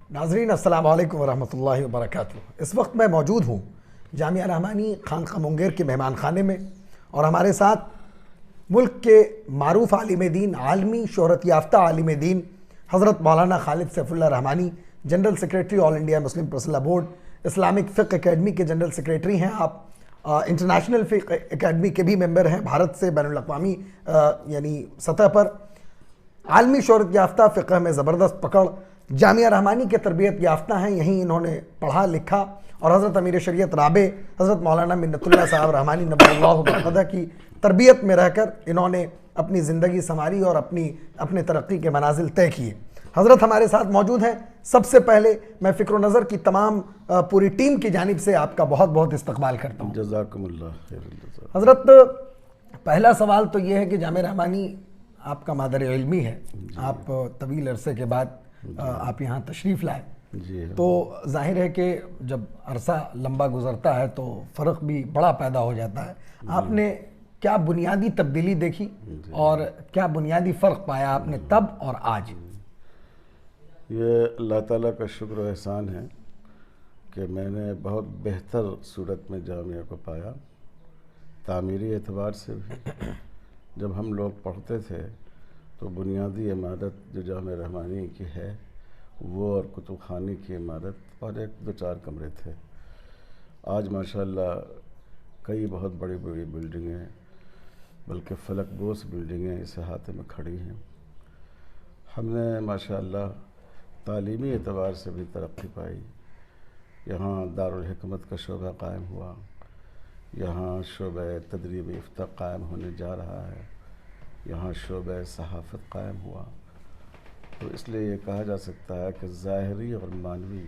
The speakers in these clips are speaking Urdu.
ناظرین السلام علیکم ورحمۃ اللہ وبرکاتہ۔ اس وقت میں موجود ہوں جامعہ رحمانی خانقاہ مونگیر کے مہمان خانے میں، اور ہمارے ساتھ ملک کے معروف عالم دین، عالمی شہرت یافتہ عالم دین حضرت Maulana Khalid Saifullah Rahmani, general secretary all India Muslim personal board, Islamic Fiqh academy کے جنرل سیکریٹری ہیں آپ، انٹرنیشنل فقہ اکیڈمی کے بھی ممبر ہیں، بھارت سے بین الاقوامی یعنی سطح پر عالمی شہرت یافتہ، فقہ میں زبردست پکڑ، جامعہ رحمانی کے تربیت یافتہ ہیں، یہیں انہوں نے پڑھا لکھا، اور حضرت امیر شریعت رابع حضرت مولانا منت اللہ صاحب رحمانی نبی اللہ برکتہ کی تربیت میں رہ کر انہوں نے اپنی زندگی سنواری اور اپنے ترقی کے منازل طے کیے۔ حضرت ہمارے ساتھ موجود ہیں۔ سب سے پہلے میں فکر و نظر کی تمام پوری ٹیم کی جانب سے آپ کا بہت بہت استقبال کرتا ہوں۔ جزاکم اللہ خیر۔ حضرت پہلا سوال تو یہ ہے کہ جامعہ رحمانی آپ کا مادر علمی ہے، آپ طویل عرصے کے بعد آپ یہاں تشریف لائے، تو ظاہر ہے کہ جب عرصہ لمبا گزرتا ہے تو فرق بھی بڑا پیدا ہو جاتا ہے۔ آپ نے کیا بنیادی تبدیلی دیکھی اور کیا بنیادی فرق پایا آپ نے تب اور آج؟ یہ اللہ تعالیٰ کا شکر و احسان ہے کہ میں نے بہت بہتر صورت میں جامعہ کو پایا، تعمیری اعتبار سے بھی۔ جب ہم لوگ پڑھتے تھے تو بنیادی عمارت جو جامعہ رحمانی کی ہے وہ اور کتب خانے کی عمارت اور ایک دو چار کمرے تھے۔ آج ماشاءاللہ کئی بہت بڑی بڑی بلڈنگیں، بلکہ فلک بوس بلڈنگیں اس احاطے میں کھڑی ہیں۔ ہم نے ماشاءاللہ تعلیمی اعتبار سے بھی ترقی پائی۔ یہاں دارالحکمت کا شعبہ قائم ہوا، یہاں شعبہ تدریب افتاء قائم ہونے جا رہا ہے، یہاں شعبہ صحافت قائم ہوا۔ تو اس لیے یہ کہا جا سکتا ہے کہ ظاہری اور معنوی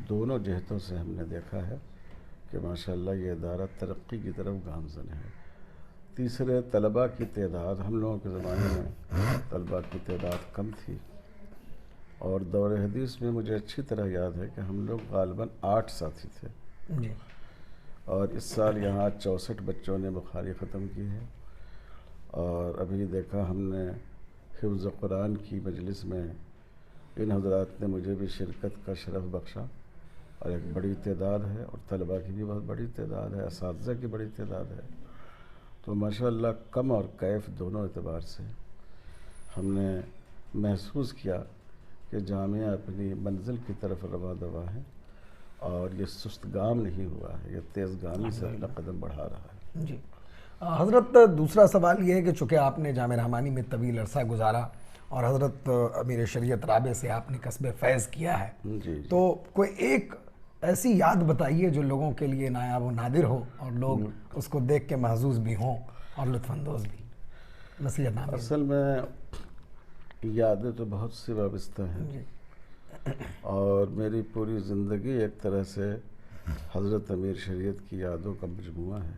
دونوں جہتوں سے ہم نے دیکھا ہے کہ ماشاءاللہ یہ ادارہ ترقی کی طرف گامزن ہے۔ تیسرے، طلباء کی تعداد، ہم لوگوں کے زمانے میں طلباء کی تعداد کم تھی، اور دور حدیث میں مجھے اچھی طرح یاد ہے کہ ہم لوگ غالباً 8 ساتھی تھے، اور اس سال یہاں 64 بچوں نے بخاری ختم کی ہے۔ اور ابھی دیکھا ہم نے حفظ قرآن کی مجلس میں ان حضرات نے مجھے بھی شرکت کا شرف بخشا، اور ایک بڑی تعداد ہے، اور طلباء کی بھی بہت بڑی تعداد ہے، اساتذہ کی بڑی تعداد ہے۔ تو ماشاءاللہ کم اور کیف دونوں اعتبار سے ہم نے محسوس کیا کہ جامعہ اپنی منزل کی طرف رواں دوا ہے، اور یہ سست گام نہیں ہوا ہے، یہ تیز گامی سے اپنا قدم بڑھا رہا ہے۔ جی حضرت، دوسرا سوال یہ ہے کہ چونکہ آپ نے جامعہ رحمانی میں طویل عرصہ گزارا اور حضرت امیر شریعت رابع سے آپ نے کسب فیض کیا ہے، تو کوئی ایک ایسی یاد بتائیے جو لوگوں کے لیے نایاب و نادر ہو اور لوگ اس کو دیکھ کے محظوظ بھی ہوں اور لطف اندوز بھی، نصیحت نامہ۔ اصل میں یادیں تو بہت سی وابستہ ہیں، اور میری پوری زندگی ایک طرح سے حضرت امیر شریعت کی یادوں کا مجموعہ ہے،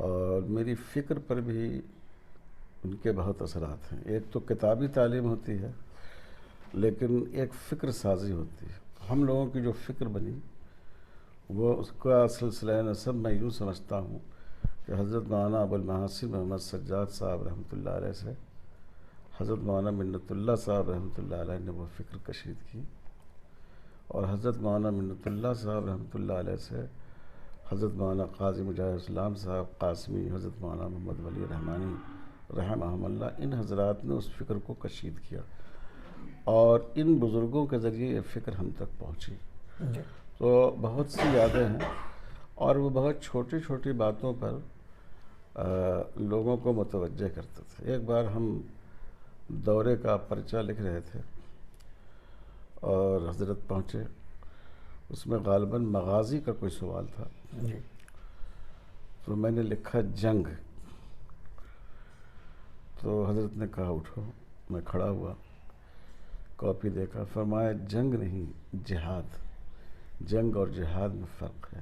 اور میری فکر پر بھی ان کے بہت اثرات ہیں۔ ایک تو کتابی تعلیم ہوتی ہے، لیکن ایک فکر سازی ہوتی ہے۔ ہم لوگوں کی جو فکر بنی وہ اس کا سلسلہ نسب میں یوں سمجھتا ہوں کہ حضرت مولانا ابو المحاسن محمد سجاد صاحب رحمۃ اللہ علیہ سے حضرت مولانا منت اللہ صاحب رحمۃ اللہ علیہ نے وہ فکر کشید کی، اور حضرت مولانا منت اللہ صاحب رحمۃ اللہ علیہ سے حضرت مولانا قاضی مجاہد اسلام صاحب قاسمی، حضرت مولانا محمد ولی رحمانی رحمہم اللہ، ان حضرات نے اس فکر کو کشید کیا، اور ان بزرگوں کے ذریعے یہ فکر ہم تک پہنچی۔ تو بہت سی یادیں ہیں، اور وہ بہت چھوٹی چھوٹی باتوں پر لوگوں کو متوجہ کرتے تھے۔ ایک بار ہم دورے کا پرچہ لکھ رہے تھے اور حضرت پہنچے، اس میں غالباً مغازی کا کوئی سوال تھا، تو میں نے لکھا جنگ۔ تو حضرت نے کہا اٹھو، میں کھڑا ہوا، کاپی دیکھا، فرمایا جنگ نہیں، جہاد، جنگ اور جہاد میں فرق ہے۔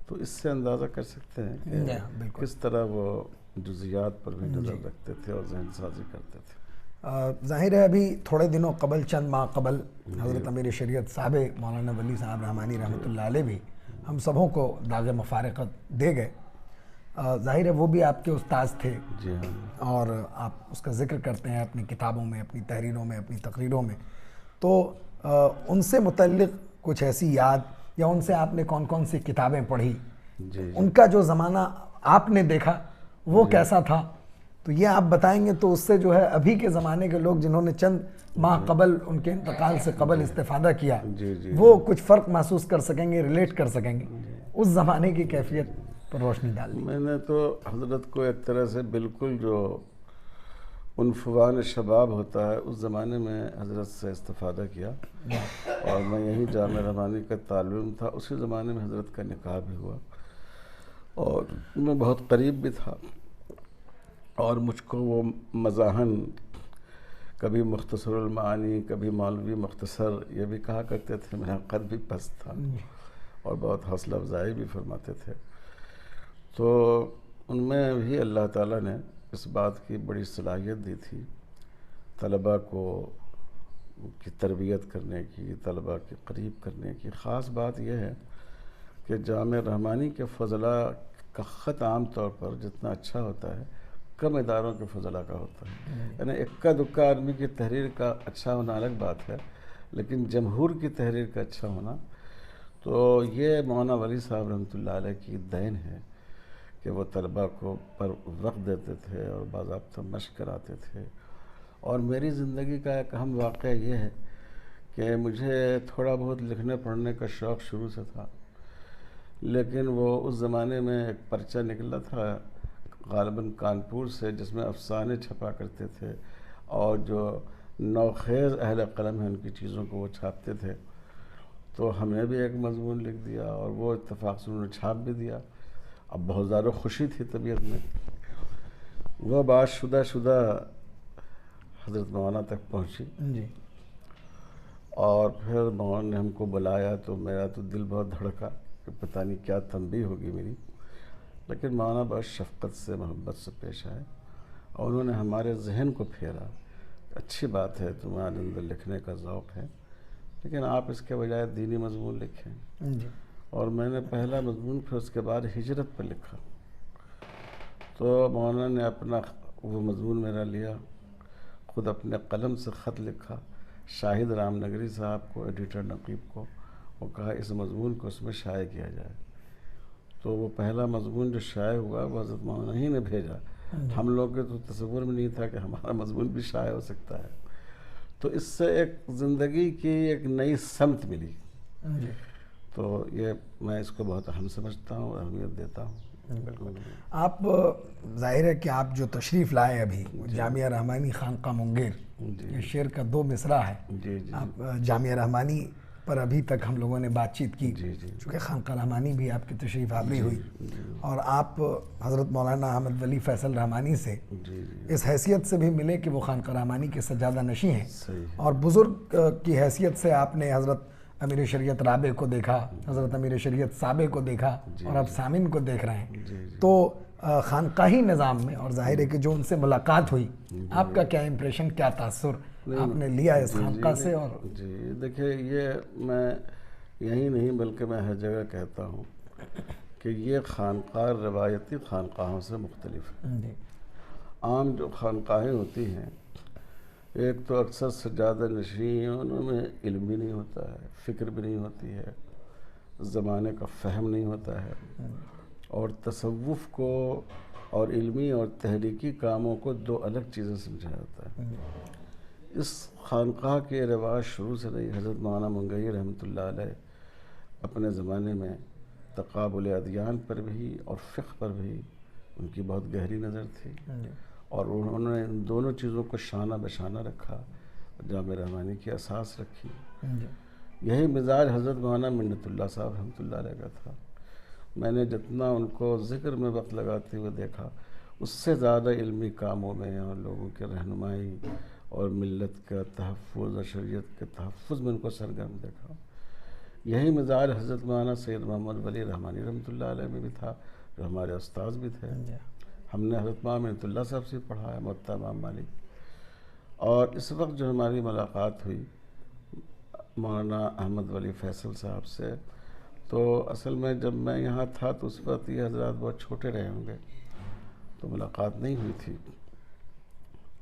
تو اس سے اندازہ کر سکتے ہیں کہ کس طرح وہ جزیات پر بھی نظر رکھتے تھے اور ذہن سازی کرتے تھے۔ ظاہر ہے ابھی تھوڑے دنوں قبل، چند ماہ قبل، حضرت امیر شریعت صاحب مولانا ولی صاحب رحمانی رحمۃ اللہ علیہ بھی ہم سبوں کو داغ مفارقت دے گئے۔ ظاہر ہے وہ بھی آپ کے استاذ تھے، اور آپ اس کا ذکر کرتے ہیں اپنی کتابوں میں، اپنی تحریروں میں، اپنی تقریروں میں۔ تو ان سے متعلق کچھ ایسی یاد یا ان سے آپ نے کون کون سی کتابیں پڑھی، جی ان کا جو زمانہ آپ نے دیکھا وہ کیسا تھا، تو یہ آپ بتائیں گے تو اس سے جو ہے ابھی کے زمانے کے لوگ جنہوں نے چند ماہ قبل ان کے انتقال سے قبل استفادہ کیا جی وہ کچھ فرق محسوس کر سکیں گے، ریلیٹ کر سکیں گے، اس زمانے کی کیفیت پر روشنی ڈال دی۔ میں نے تو حضرت کو ایک طرح سے بالکل جو عنفوان شباب ہوتا ہے اس زمانے میں حضرت سے استفادہ کیا، اور میں یہیں جامعہ رحمانی کا طالب علم تھا، اسی زمانے میں حضرت کا نکاح بھی ہوا، اور میں بہت قریب بھی تھا، اور مجھ کو وہ مزاحن کبھی مختصر المعانی کبھی مولوی مختصر یہ بھی کہا کرتے تھے، میرا قد بھی پست تھا اور بہت حوصلہ افزائی بھی فرماتے تھے، تو ان میں بھی اللہ تعالیٰ نے اس بات کی بڑی صلاحیت دی تھی طلباء کو کی تربیت کرنے کی، طلباء کے قریب کرنے کی۔ خاص بات یہ ہے کہ جامعہ رحمانی کے فضلاء کا خط عام طور پر جتنا اچھا ہوتا ہے کم اداروں کے فضلاء کا ہوتا ہے، یعنی اکا دکا آدمی کی تحریر کا اچھا ہونا الگ بات ہے، لیکن جمہور کی تحریر کا اچھا ہونا، تو یہ مولانا ولی صاحب رحمۃ اللہ علیہ کی دین ہے کہ وہ طلباء کو پر وقت دیتے تھے اور باضابطہ مشق کراتے تھے۔ اور میری زندگی کا ایک اہم واقعہ یہ ہے کہ مجھے تھوڑا بہت لکھنے پڑھنے کا شوق شروع سے تھا، لیکن وہ اس زمانے میں ایک پرچہ نکلا تھا غالباً کانپور سے جس میں افسانے چھپا کرتے تھے، اور جو نوخیز اہل قلم ہیں ان کی چیزوں کو وہ چھاپتے تھے، تو ہمیں بھی ایک مضمون لکھ دیا اور وہ اتفاق سے انہوں نے چھاپ بھی دیا۔ اب بہت زیادہ خوشی تھی طبیعت میں، وہ بات شدہ حضرت مولانا تک پہنچی، جی اور پھر مولانا نے ہم کو بلایا تو میرا تو دل بہت دھڑکا کہ پتہ نہیں کیا تنبیہ ہوگی میری، لیکن مولانا بہت شفقت سے محبت سے پیش آئے اور انہوں نے ہمارے ذہن کو پھیرا، اچھی بات ہے تمہارے اندر لکھنے کا ذوق ہے، لیکن آپ اس کے بجائے دینی مضمون لکھیں۔ جی اور میں نے پہلا مضمون پھر اس کے بعد ہجرت پر لکھا، تو مولانا نے اپنا وہ مضمون میرا لیا، خود اپنے قلم سے خط لکھا شاہد رام نگری صاحب کو، ایڈیٹر نقیب کو، وہ کہا اس مضمون کو اس میں شائع کیا جائے، تو وہ پہلا مضمون جو شائع ہوا وہ حضرت مولانا ہی نے بھیجا، ہم لوگ کے تو تصور میں نہیں تھا کہ ہمارا مضمون بھی شائع ہو سکتا ہے، تو اس سے ایک زندگی کی ایک نئی سمت ملی، جی تو یہ میں اس کو بہت اہم سمجھتا ہوں اور اہمیت دیتا ہوں۔ بالکل۔ آپ ظاہر ہے کہ آپ جو تشریف لائے ابھی جامعہ رحمانی خانقاہ مونگیر، یہ شعر کا 2 مصرع ہے، جی جی آپ جامعہ رحمانی پر ابھی تک ہم لوگوں نے بات چیت کی، جی جی چونکہ خانقاہ رحمانی بھی آپ کی تشریف آوری ہوئی، اور آپ حضرت مولانا احمد ولی فیصل رحمانی سے جی اس حیثیت سے بھی ملے کہ وہ خانقاہ رحمانی کے سجادہ نشیں ہیں، صحیح ہے، اور بزرگ کی حیثیت سے آپ نے حضرت امیر شریعت رابع کو دیکھا، حضرت امیر شریعت سابع کو دیکھا، اور اب سامعین کو دیکھ رہے ہیں، تو خانقاہی نظام میں، اور ظاہر ہے کہ جو ان سے ملاقات ہوئی، آپ کا کیا امپریشن، کیا تاثر آپ نے لیا اس خانقاہ سے؟ اور جی دیکھیے، یہ میں یہی نہیں بلکہ میں ہر جگہ کہتا ہوں کہ یہ خانقاہ روایتی خانقاہوں سے مختلف ہے۔ جی عام جو خانقاہیں ہوتی ہیں، ایک تو اکثر سجادہ نشین ہیں، ان میں علم بھی نہیں ہوتا ہے، فکر بھی نہیں ہوتی ہے، زمانے کا فہم نہیں ہوتا ہے، اور تصوف کو اور علمی اور تحریکی کاموں کو 2 الگ چیزیں سمجھا جاتا ہے۔ اس خانقاہ کے رواج شروع سے رہی، حضرت مولانا منگئی رحمۃ اللہ علیہ اپنے زمانے میں تقابل ادیان پر بھی اور فقہ پر بھی ان کی بہت گہری نظر تھی، اور انہوں نے ان دونوں چیزوں کو شانہ بشانہ رکھا، جامعہ رحمانی کی اساس رکھی۔ یہی مزاج حضرت مولانا منت اللہ صاحب رحمۃ اللہ علیہ کا تھا۔ میں نے جتنا ان کو ذکر میں وقت لگاتے ہوئے دیکھا، اس سے زیادہ علمی کاموں میں اور لوگوں کے رہنمائی اور ملت کا تحفظ اور شریعت کے تحفظ میں ان کو سرگرم دیکھا۔ یہی مزاج حضرت مولانا سید محمد ولی رحمانی رحمۃ اللہ علیہ میں بھی تھا، جو ہمارے استاذ بھی تھے۔ ہم نے حضرت مولانا منت اللہ صاحب سے پڑھا ہے، موطا امام مالک، اور اس وقت جو ہماری ملاقات ہوئی مولانا احمد ولی فیصل صاحب سے، تو اصل میں جب میں یہاں تھا تو اس وقت یہ حضرات بہت چھوٹے رہے ہوں گے، تو ملاقات نہیں ہوئی تھی،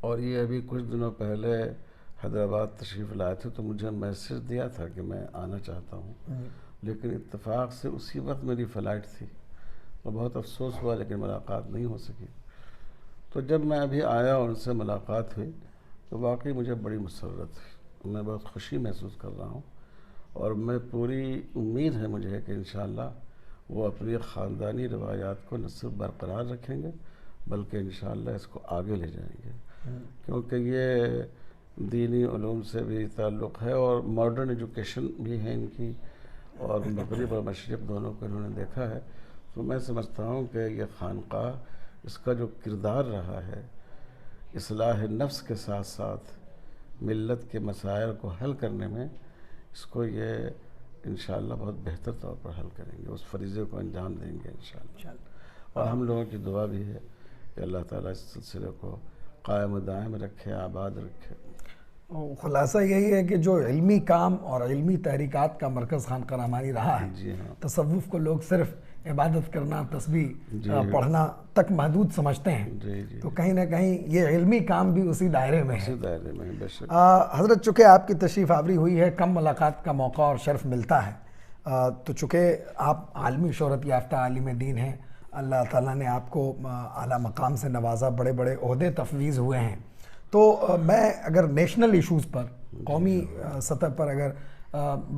اور یہ ابھی کچھ دنوں پہلے حیدرآباد تشریف لائے تھے تو مجھے میسج دیا تھا کہ میں آنا چاہتا ہوں، لیکن اتفاق سے اسی وقت میری فلائٹ تھی، تو بہت افسوس ہوا لیکن ملاقات نہیں ہو سکی۔ تو جب میں ابھی آیا اور ان سے ملاقات ہوئی تو واقعی مجھے بڑی مسرت ہوئی، میں بہت خوشی محسوس کر رہا ہوں، اور میں پوری امید ہے مجھے کہ انشاءاللہ وہ اپنی خاندانی روایات کو نہ صرف برقرار رکھیں گے بلکہ انشاءاللہ اس کو آگے لے جائیں گے، کیونکہ یہ دینی علوم سے بھی تعلق ہے اور ماڈرن ایجوکیشن بھی ہے ان کی، اور مغرب اور مشرق دونوں کو انہوں نے دیکھا ہے۔ تو میں سمجھتا ہوں کہ یہ خانقاہ اس کا جو کردار رہا ہے اصلاح نفس کے ساتھ ساتھ ملت کے مسائل کو حل کرنے میں، اس کو یہ انشاءاللہ بہت بہتر طور پر حل کریں گے، اس فریضے کو انجام دیں گے انشاءاللہ۔ اور ہم لوگوں کی دعا بھی ہے کہ اللہ تعالیٰ اس سلسلے کو قائم و دائم رکھے، آباد رکھے۔ خلاصہ یہی ہے کہ جو علمی کام اور علمی تحریکات کا مرکز خانقاہ رحمانی رہا ہے، جی ہاں، تصوف کو لوگ صرف عبادت کرنا، تسبیح جی پڑھنا تک محدود سمجھتے ہیں، جی جی تو کہیں نہ کہیں یہ علمی کام بھی اسی دائرے میں ہے۔ اسی دائرے میں بے شک۔ حضرت چونکہ آپ کی تشریف آوری ہوئی ہے، کم ملاقات کا موقع اور شرف ملتا ہے، تو چونکہ آپ عالمی شہرت یافتہ عالم دین ہیں، اللہ تعالیٰ نے آپ کو اعلیٰ مقام سے نوازا، بڑے بڑے عہدے تفویض ہوئے ہیں، تو میں اگر نیشنل ایشوز پر، قومی سطح پر اگر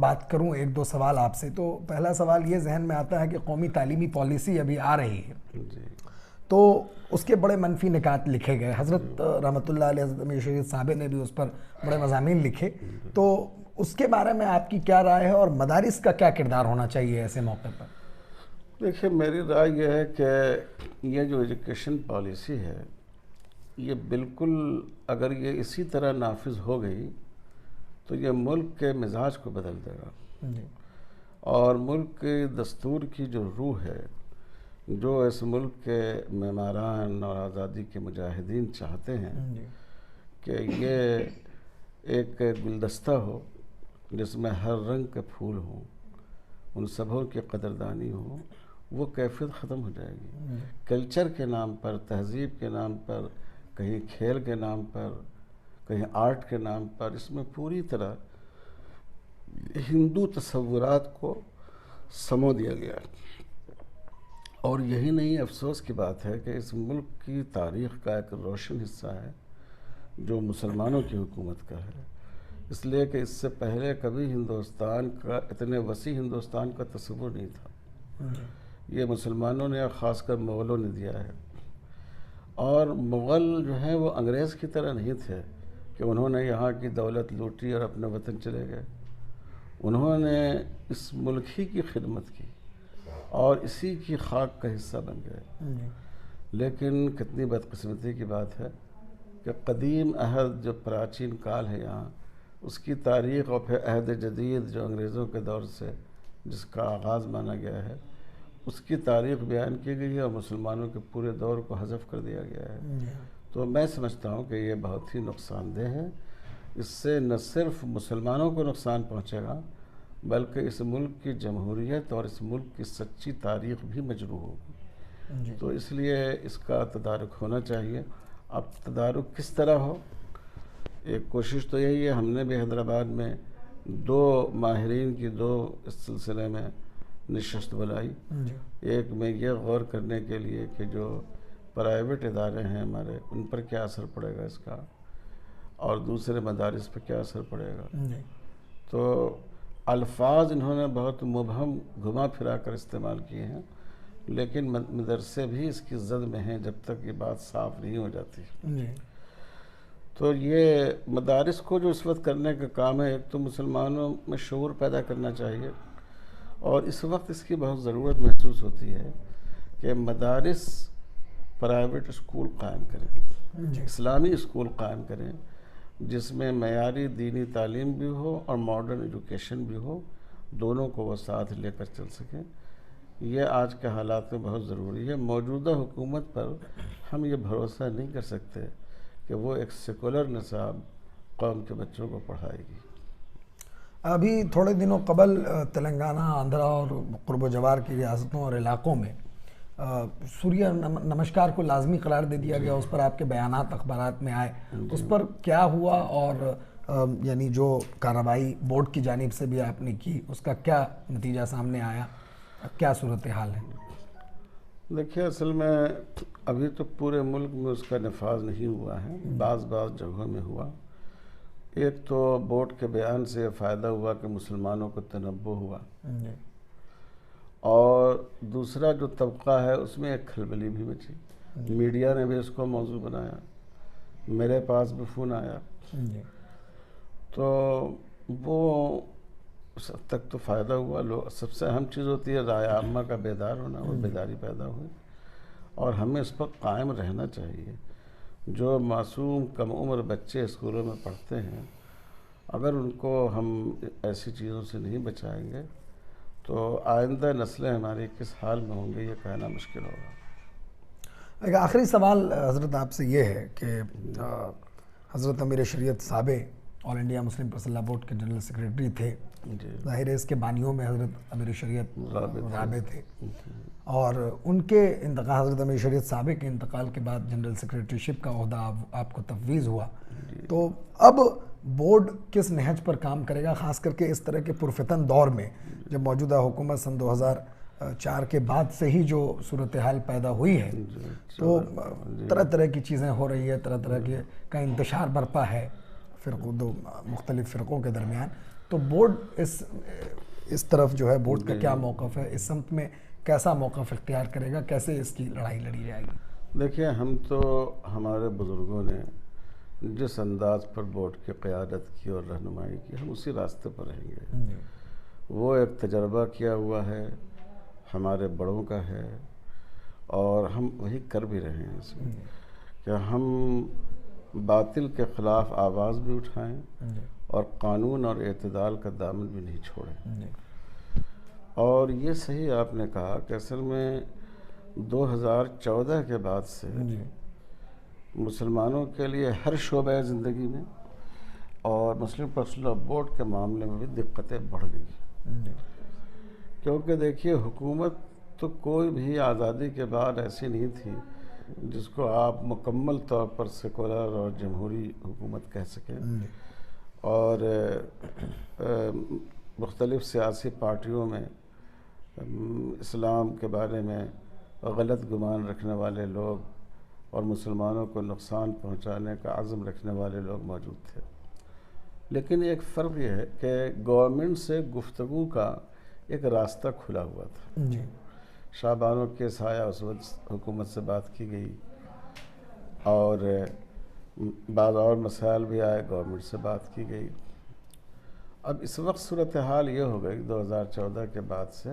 بات کروں، ایک دو سوال آپ سے، تو پہلا سوال یہ ذہن میں آتا ہے کہ قومی تعلیمی پالیسی ابھی آ رہی ہے، جی تو اس کے بڑے منفی نکات لکھے گئے، حضرت رحمۃ اللہ علیہ، حضرت امیر شریعت صاحب نے بھی اس پر بڑے مضامین لکھے، تو اس کے بارے میں آپ کی کیا رائے ہے اور مدارس کا کیا کردار ہونا چاہیے ایسے موقع پر؟ دیکھیے، میری رائے یہ ہے کہ یہ جو ایجوکیشن پالیسی ہے یہ بالکل اگر یہ اسی طرح نافذ ہو گئی تو یہ ملک کے مزاج کو بدل دے گا، جی، اور ملک کے دستور کی جو روح ہے، جو اس ملک کے معماران اور آزادی کے مجاہدین چاہتے ہیں جی، کہ یہ ایک گلدستہ ہو جس میں ہر رنگ کے پھول ہوں، ان سبھوں کی قدردانی ہو، وہ کیفیت ختم ہو جائے گی۔ کلچر کے نام پر، تہذیب کے نام پر، کہیں کھیل کے نام پر، کہیں آرٹ کے نام پر، اس میں پوری طرح ہندو تصورات کو سمو دیا گیا ہے، اور یہی نہیں، افسوس کی بات ہے کہ اس ملک کی تاریخ کا ایک روشن حصہ ہے جو مسلمانوں کی حکومت کا ہے، اس لیے کہ اس سے پہلے کبھی ہندوستان کا، اتنے وسیع ہندوستان کا تصور نہیں تھا، یہ مسلمانوں نے، خاص کر مغلوں نے دیا ہے، اور مغل جو ہیں وہ انگریز کی طرح نہیں تھے کہ انہوں نے یہاں کی دولت لوٹی اور اپنے وطن چلے گئے، انہوں نے اس ملک ہی کی خدمت کی اور اسی کی خاک کا حصہ بن گئے، لیکن کتنی بدقسمتی کی بات ہے کہ قدیم عہد جو پراچین کال ہے یہاں، اس کی تاریخ، اور پھر عہد جدید جو انگریزوں کے دور سے جس کا آغاز مانا گیا ہے، اس کی تاریخ بیان کی گئی ہے اور مسلمانوں کے پورے دور کو حذف کر دیا گیا ہے۔ تو میں سمجھتا ہوں کہ یہ بہت ہی نقصان دہ ہے، اس سے نہ صرف مسلمانوں کو نقصان پہنچے گا بلکہ اس ملک کی جمہوریت اور اس ملک کی سچی تاریخ بھی مجروح ہوگی، تو اس لیے اس کا تدارک ہونا چاہیے۔ اب تدارک کس طرح ہو، ایک کوشش تو یہی ہے، ہم نے بھی حیدرآباد میں 2 ماہرین کی 2 اس سلسلے میں نشست بلائی، ایک میں یہ غور کرنے کے لیے کہ جو پرائیویٹ ادارے ہیں ہمارے، ان پر کیا اثر پڑے گا اس کا، اور دوسرے مدارس پر کیا اثر پڑے گا۔ تو الفاظ انہوں نے بہت مبہم گھما پھرا کر استعمال کیے ہیں، لیکن مدرسے بھی اس کی زد میں ہیں جب تک یہ بات صاف نہیں ہو جاتی۔ تو یہ مدارس کو جو اس وقت کرنے کا کام ہے، ایک تو مسلمانوں میں شعور پیدا کرنا چاہیے، اور اس وقت اس کی بہت ضرورت محسوس ہوتی ہے کہ مدارس پرائیویٹ اسکول قائم کریں، اسلامی اسکول قائم کریں، جس میں معیاری دینی تعلیم بھی ہو اور ماڈرن ایجوکیشن بھی ہو، دونوں کو وہ ساتھ لے کر چل سکیں۔ یہ آج کے حالات میں بہت ضروری ہے۔ موجودہ حکومت پر ہم یہ بھروسہ نہیں کر سکتے کہ وہ ایک سیکولر نصاب قوم کے بچوں کو پڑھائے گی۔ ابھی تھوڑے دنوں قبل تلنگانہ، آندھرا اور قرب و جوار کی ریاستوں اور علاقوں میں سوریہ نمسکار کو لازمی قرار دے دیا گیا، اس پر آپ کے بیانات اخبارات میں آئے، اس پر کیا ہوا اور یعنی جو کارروائی بورڈ کی جانب سے بھی آپ نے کی اس کا کیا نتیجہ سامنے آیا، کیا صورتحال ہے؟ دیکھیے اصل میں ابھی تو پورے ملک میں اس کا نفاذ نہیں ہوا ہے، بعض جگہوں میں ہوا۔ ایک تو بورڈ کے بیان سے یہ فائدہ ہوا کہ مسلمانوں کو تنبہ ہوا، اور دوسرا جو طبقہ ہے اس میں ایک کھلبلی بھی مچی، میڈیا نے بھی اس کو موضوع بنایا، میرے پاس بھی فون آیا، تو وہ اس حد تک تو فائدہ ہوا۔ سب سے اہم چیز ہوتی ہے رائے عامہ کا بیدار ہونا، اور بیداری پیدا ہوئی، اور ہمیں اس پر قائم رہنا چاہیے۔ جو معصوم کم عمر بچے اسکولوں میں پڑھتے ہیں، اگر ان کو ہم ایسی چیزوں سے نہیں بچائیں گے تو آئندہ نسلیں ہماری کس حال میں ہوں گے یہ کہنا مشکل ہوگا۔ ایک آخری سوال حضرت آپ سے یہ ہے کہ حضرت امیر شریعت سابق all India Muslim personal law board کے جنرل سیکریٹری تھے، ظاہر ہے اس کے بانیوں میں حضرت امیر شریعت رابع تھے، اور ان کے انتقال، حضرت امیر شریعت سابق کے انتقال کے بعد جنرل سیکریٹری شپ کا عہدہ آپ کو تفویض ہوا، تو اب بورڈ کس نہج پر کام کرے گا، خاص کر کے اس طرح کے پرفتن دور میں جب موجودہ حکومت سن 2004 کے بعد سے ہی جو صورتحال پیدا ہوئی ہے، تو طرح طرح کی چیزیں ہو رہی ہے، طرح طرح کا انتشار برپا ہے دو مختلف فرقوں کے درمیان، تو بورڈ اس طرف جو ہے بورڈ کا کیا موقف ہے، اس سمت میں کیسا موقف اختیار کرے گا، کیسے اس کی لڑائی لڑی جائے گی؟ دیکھیں، ہم تو ہمارے بزرگوں نے جس انداز پر بورڈ کی قیادت کی اور رہنمائی کی، ہم اسی راستے پر رہیں گے۔ وہ ایک تجربہ کیا ہوا ہے، ہمارے بڑوں کا ہے، اور ہم وہی کر بھی رہے ہیں اس میں کہ ہم باطل کے خلاف آواز بھی اٹھائیں اور قانون اور اعتدال کا دامن بھی نہیں چھوڑیں۔ اور یہ صحیح آپ نے کہا کہ اصل میں 2014 کے بعد سے مسلمانوں کے لیے ہر شعبہ زندگی میں اور مسلم پرسنل لاء بورڈ کے معاملے میں بھی دقتیں بڑھ گئی، کیونکہ دیکھیے حکومت تو کوئی بھی آزادی کے بعد ایسی نہیں تھی جس کو آپ مکمل طور پر سیکولر اور جمہوری حکومت کہہ سکیں، اور مختلف سیاسی پارٹیوں میں اسلام کے بارے میں غلط گمان رکھنے والے لوگ اور مسلمانوں کو نقصان پہنچانے کا عزم رکھنے والے لوگ موجود تھے۔ لیکن ایک فرق یہ ہے کہ گورنمنٹ سے گفتگو کا ایک راستہ کھلا ہوا تھا۔ شاہ بانو کیس آیا، اس وقت حکومت سے بات کی گئی، اور بعض اور مسائل بھی آئے، گورنمنٹ سے بات کی گئی۔ اب اس وقت صورتحال یہ ہو گئی 2014 کے بعد سے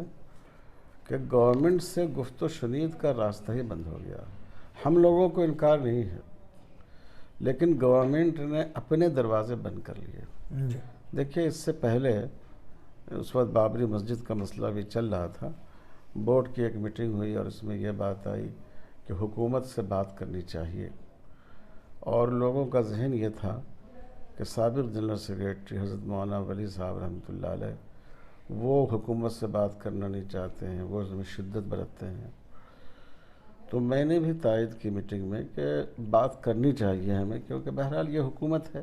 کہ گورنمنٹ سے گفت و شنید کا راستہ ہی بند ہو گیا۔ ہم لوگوں کو انکار نہیں ہے، لیکن گورنمنٹ نے اپنے دروازے بند کر لیے۔ دیکھیے، اس سے پہلے اس وقت بابری مسجد کا مسئلہ بھی چل رہا تھا، بورڈ کی ایک میٹنگ ہوئی اور اس میں یہ بات آئی کہ حکومت سے بات کرنی چاہیے، اور لوگوں کا ذہن یہ تھا کہ سابق جنرل سیکریٹری حضرت مولانا ولی صاحب رحمۃ اللہ علیہ وہ حکومت سے بات کرنا نہیں چاہتے ہیں، وہ اس میں شدت برتتے ہیں۔ تو میں نے بھی تائید کی میٹنگ میں کہ بات کرنی چاہیے ہمیں، کیونکہ بہرحال یہ حکومت ہے،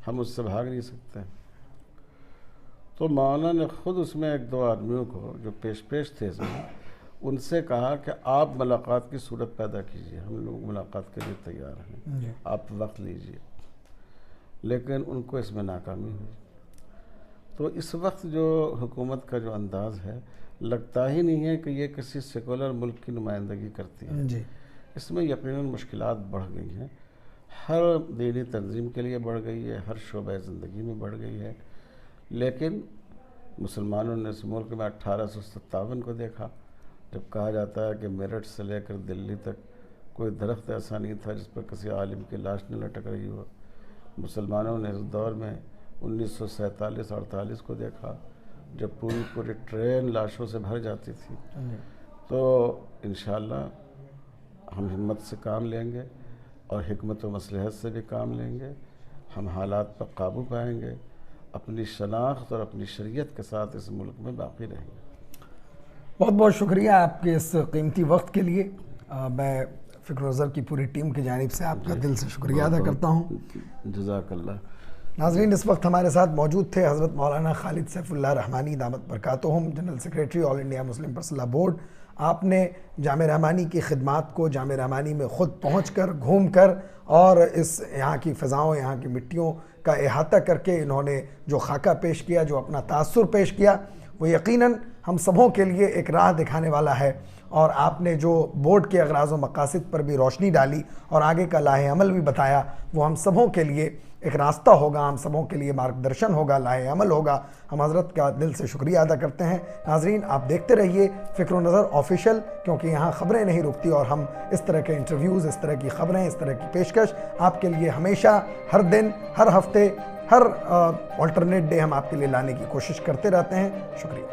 ہم اس سے بھاگ نہیں سکتے۔ تو مولانا نے خود اس میں ایک دو آدمیوں کو جو پیش تھے اس میں، ان سے کہا کہ آپ ملاقات کی صورت پیدا کیجئے، ہم لوگ ملاقات کے لیے تیار ہیں، آپ وقت لیجئے۔ لیکن ان کو اس میں ناکامی ہوئی۔ تو اس وقت جو حکومت کا جو انداز ہے، لگتا ہی نہیں ہے کہ یہ کسی سیکولر ملک کی نمائندگی کرتی ہے۔ اس میں یقیناً مشکلات بڑھ گئی ہیں، ہر دینی تنظیم کے لیے بڑھ گئی ہے، ہر شعبہ زندگی میں بڑھ گئی ہے۔ لیکن مسلمانوں نے اس ملک میں 1857 کو دیکھا، جب کہا جاتا ہے کہ میرٹھ سے لے کر دلی تک کوئی درخت ایسا نہیں تھا جس پر کسی عالم کی لاش نہ لٹک رہی ہو۔ مسلمانوں نے اس دور میں 1947-48 کو دیکھا، جب پوری ٹرین لاشوں سے بھر جاتی تھی۔ تو انشاءاللہ ہم ہمت سے کام لیں گے اور حکمت و مصلحت سے بھی کام لیں گے، ہم حالات پر قابو پائیں گے، اپنی شناخت اور اپنی شریعت کے ساتھ اس ملک میں باقی رہیں گے۔ بہت بہت شکریہ آپ کے اس قیمتی وقت کے لیے۔ میں فکر نظر کی پوری ٹیم کی جانب سے آپ کا دل سے شکریہ ادا کرتا ہوں۔ جزاک اللہ۔ ناظرین اس وقت ہمارے ساتھ موجود تھے حضرت مولانا خالد سیف اللہ رحمانی دامت برکاتہم، general secretary all India Muslim personal law board. آپ نے جامع رحمانی کی خدمات کو جامع رحمانی میں خود پہنچ کر، گھوم کر اور اس یہاں کی فضاؤں، یہاں کی مٹیوں کا احاطہ کر کے انہوں نے جو خاکہ پیش کیا، جو اپنا تاثر پیش کیا، وہ یقیناً ہم سبوں کے لیے ایک راہ دکھانے والا ہے۔ اور آپ نے جو بورڈ کے اغراض و مقاصد پر بھی روشنی ڈالی اور آگے کا لاہ عمل بھی بتایا، وہ ہم سبوں کے لیے ایک راستہ ہوگا، ہم سبوں کے لیے مارگدرشن ہوگا، لاہ عمل ہوگا۔ ہم حضرت کا دل سے شکریہ ادا کرتے ہیں۔ ناظرین آپ دیکھتے رہیے فکر و نظر آفیشیل، کیونکہ یہاں خبریں نہیں رکتی اور ہم اس طرح کے انٹرویوز، اس طرح کی خبریں، اس طرح کی پیشکش آپ کے لیے ہمیشہ، ہر دن، ہر ہفتے، ہر آلٹرنیٹ ڈے ہم آپ کے لیے لانے کی کوشش کرتے رہتے ہیں۔ شکریہ۔